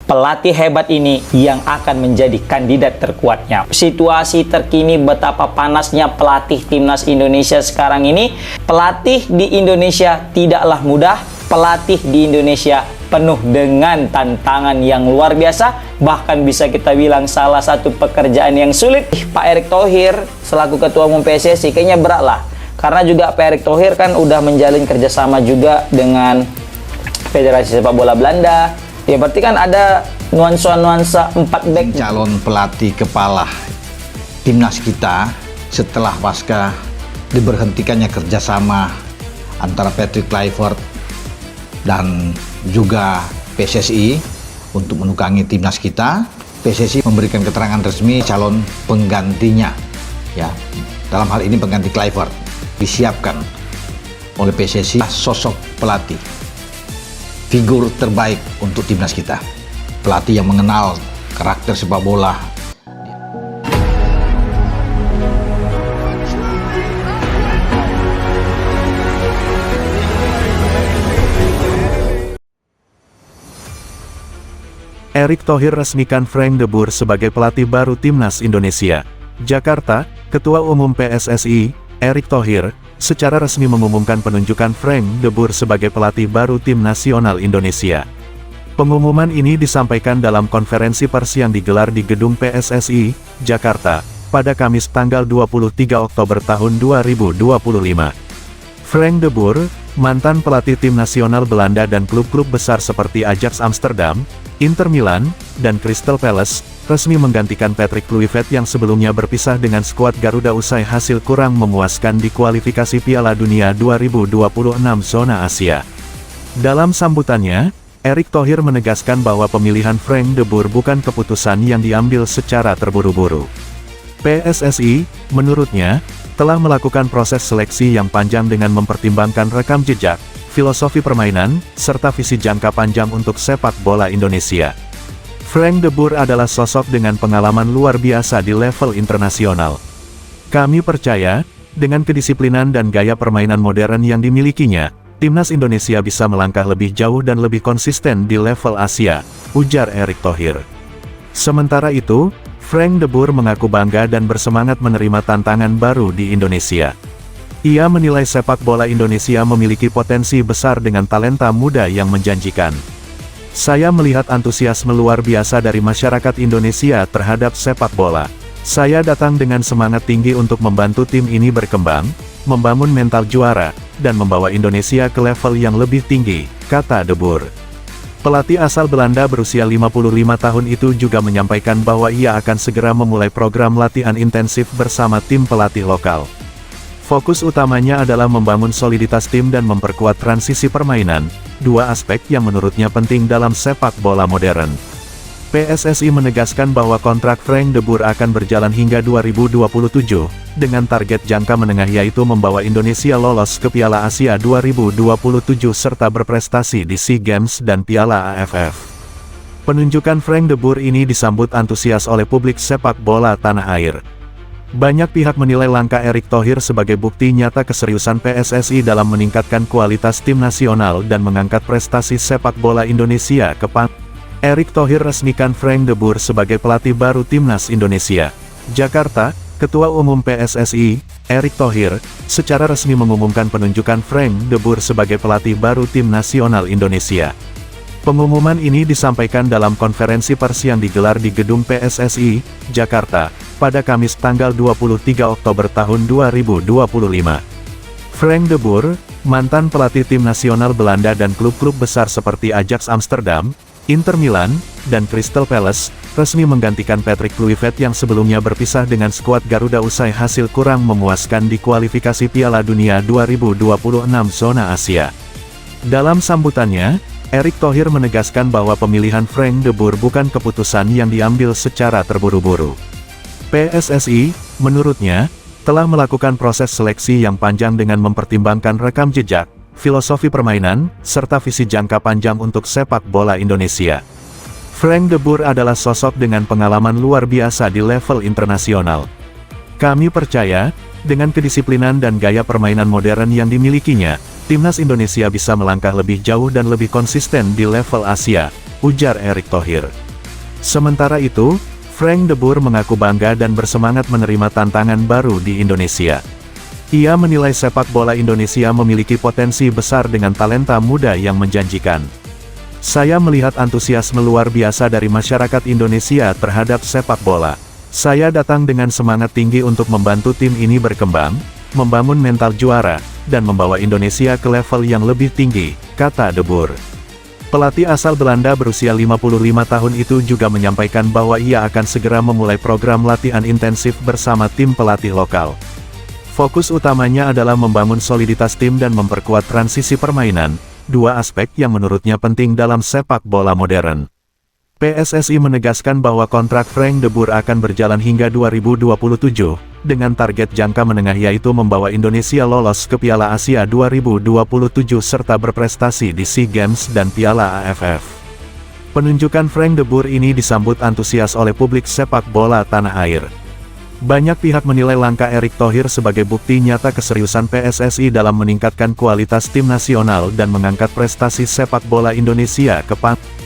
pelatih hebat ini yang akan menjadi kandidat terkuatnya. Situasi terkini betapa panasnya pelatih timnas Indonesia sekarang ini. Pelatih di Indonesia tidaklah mudah. Pelatih di Indonesia penuh dengan tantangan yang luar biasa. Bahkan bisa kita bilang salah satu pekerjaan yang sulit. Pak Erick Thohir selaku Ketua Umum PSSI kayaknya berat lah. Karena juga Pak Erick Thohir kan udah menjalin kerjasama juga dengan Federasi Sepak Bola Belanda. Ya berarti kan ada nuansa-nuansa 4 back. Calon pelatih kepala timnas kita setelah pasca diberhentikannya kerjasama antara Patrick Kluivert dan juga PSSI untuk menukangi timnas kita. PSSI memberikan keterangan resmi calon penggantinya, ya, dalam hal ini pengganti Kluivert disiapkan oleh PSSI. Sosok pelatih figur terbaik untuk timnas kita, pelatih yang mengenal karakter sepak bola. Erick Thohir resmikan Frank de Boer sebagai pelatih baru timnas Indonesia. Jakarta, Ketua Umum PSSI, Erick Thohir, secara resmi mengumumkan penunjukan Frank de Boer sebagai pelatih baru tim nasional Indonesia. Pengumuman ini disampaikan dalam konferensi pers yang digelar di gedung PSSI, Jakarta, pada Kamis tanggal 23 Oktober tahun 2025. Frank de Boer, mantan pelatih tim nasional Belanda dan klub-klub besar seperti Ajax Amsterdam, Inter Milan, dan Crystal Palace, resmi menggantikan Patrick Kluivert yang sebelumnya berpisah dengan skuad Garuda usai hasil kurang memuaskan di kualifikasi Piala Dunia 2026 zona Asia. Dalam sambutannya, Erick Thohir menegaskan bahwa pemilihan Frank de Boer bukan keputusan yang diambil secara terburu-buru. PSSI, menurutnya, telah melakukan proses seleksi yang panjang dengan mempertimbangkan rekam jejak, filosofi permainan, serta visi jangka panjang untuk sepak bola Indonesia. Frank de Boer adalah sosok dengan pengalaman luar biasa di level internasional. Kami percaya, dengan kedisiplinan dan gaya permainan modern yang dimilikinya, timnas Indonesia bisa melangkah lebih jauh dan lebih konsisten di level Asia, ujar Erick Thohir. Sementara itu, Frank de Boer mengaku bangga dan bersemangat menerima tantangan baru di Indonesia. Ia menilai sepak bola Indonesia memiliki potensi besar dengan talenta muda yang menjanjikan. Saya melihat antusiasme luar biasa dari masyarakat Indonesia terhadap sepak bola. Saya datang dengan semangat tinggi untuk membantu tim ini berkembang, membangun mental juara, dan membawa Indonesia ke level yang lebih tinggi, kata de Boer. Pelatih asal Belanda berusia 55 tahun itu juga menyampaikan bahwa ia akan segera memulai program latihan intensif bersama tim pelatih lokal. Fokus utamanya adalah membangun soliditas tim dan memperkuat transisi permainan, dua aspek yang menurutnya penting dalam sepak bola modern. PSSI menegaskan bahwa kontrak Frank de Boer akan berjalan hingga 2027, dengan target jangka menengah yaitu membawa Indonesia lolos ke Piala Asia 2027 serta berprestasi di SEA Games dan Piala AFF. Penunjukan Frank de Boer ini disambut antusias oleh publik sepak bola tanah air. Banyak pihak menilai langkah Erick Thohir sebagai bukti nyata keseriusan PSSI dalam meningkatkan kualitas tim nasional dan mengangkat prestasi sepak bola Indonesia ke pangkat. Erick Thohir resmikan Frank de Boer sebagai pelatih baru timnas Indonesia. Jakarta, Ketua Umum PSSI, Erick Thohir, secara resmi mengumumkan penunjukan Frank de Boer sebagai pelatih baru tim nasional Indonesia. Pengumuman ini disampaikan dalam konferensi pers yang digelar di gedung PSSI, Jakarta, pada Kamis tanggal 23 Oktober tahun 2025. Frank de Boer, mantan pelatih tim nasional Belanda dan klub-klub besar seperti Ajax Amsterdam, Inter Milan, dan Crystal Palace, resmi menggantikan Patrick Kluivert yang sebelumnya berpisah dengan skuad Garuda usai hasil kurang memuaskan di kualifikasi Piala Dunia 2026 zona Asia. Dalam sambutannya, Erick Thohir menegaskan bahwa pemilihan Frank de Boer bukan keputusan yang diambil secara terburu-buru. PSSI, menurutnya, telah melakukan proses seleksi yang panjang dengan mempertimbangkan rekam jejak, filosofi permainan, serta visi jangka panjang untuk sepak bola Indonesia. Frank de Boer adalah sosok dengan pengalaman luar biasa di level internasional. Kami percaya, dengan kedisiplinan dan gaya permainan modern yang dimilikinya, timnas Indonesia bisa melangkah lebih jauh dan lebih konsisten di level Asia, ujar Erick Thohir. Sementara itu, Frank de Boer mengaku bangga dan bersemangat menerima tantangan baru di Indonesia. Ia menilai sepak bola Indonesia memiliki potensi besar dengan talenta muda yang menjanjikan. Saya melihat antusiasme luar biasa dari masyarakat Indonesia terhadap sepak bola. Saya datang dengan semangat tinggi untuk membantu tim ini berkembang, membangun mental juara, dan membawa Indonesia ke level yang lebih tinggi, kata de Boer. Pelatih asal Belanda berusia 55 tahun itu juga menyampaikan bahwa ia akan segera memulai program latihan intensif bersama tim pelatih lokal. Fokus utamanya adalah membangun soliditas tim dan memperkuat transisi permainan, dua aspek yang menurutnya penting dalam sepak bola modern. PSSI menegaskan bahwa kontrak Frank de Boer akan berjalan hingga 2027, dengan target jangka menengah yaitu membawa Indonesia lolos ke Piala Asia 2027 serta berprestasi di SEA Games dan Piala AFF. Penunjukan Frank de Boer ini disambut antusias oleh publik sepak bola tanah air. Banyak pihak menilai langkah Erick Thohir sebagai bukti nyata keseriusan PSSI dalam meningkatkan kualitas tim nasional dan mengangkat prestasi sepak bola Indonesia ke pangkat